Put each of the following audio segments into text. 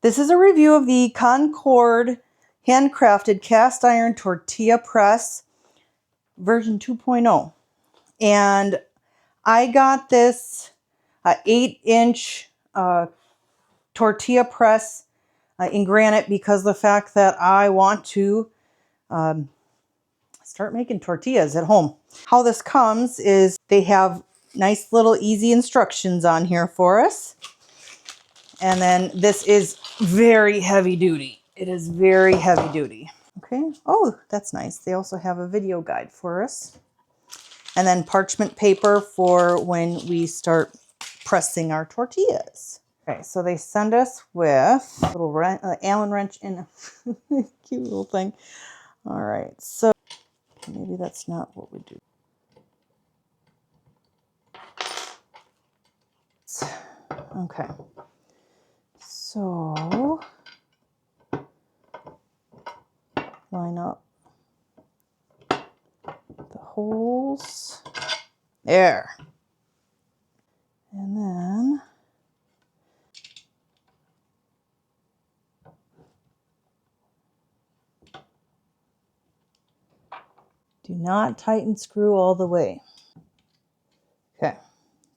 This is a review of the Concord handcrafted cast iron tortilla press version 2.0. And I got this 8-inch tortilla press in granite because of the fact that I want to start making tortillas at home. How this comes is they have nice little easy instructions on here for us. And then this is very heavy duty. It is very heavy duty. Okay. Oh, that's nice. They also have a video guide for us. And then parchment paper for when we start pressing our tortillas. Okay, so they send us with a little Allen wrench in a cute little thing. All right, so maybe that's not what we do. Okay, so line up the holes there, and then do not tighten screw all the way. Okay,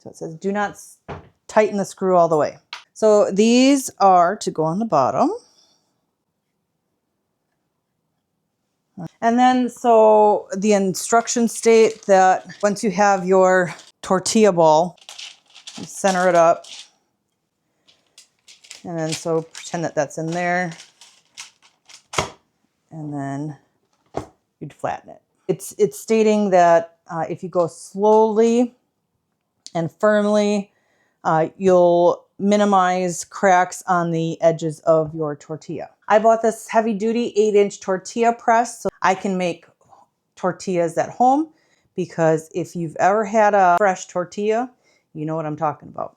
so it says do not tighten the screw all the way. So these are to go on the bottom. And then, so the instructions state that once you have your tortilla ball, you center it up. And then, so pretend that that's in there. And then you'd flatten it. It's stating that if you go slowly and firmly, you'll minimize cracks on the edges of your tortilla. I bought this heavy duty 8-inch tortilla press so I can make tortillas at home, because if you've ever had a fresh tortilla, you know what I'm talking about.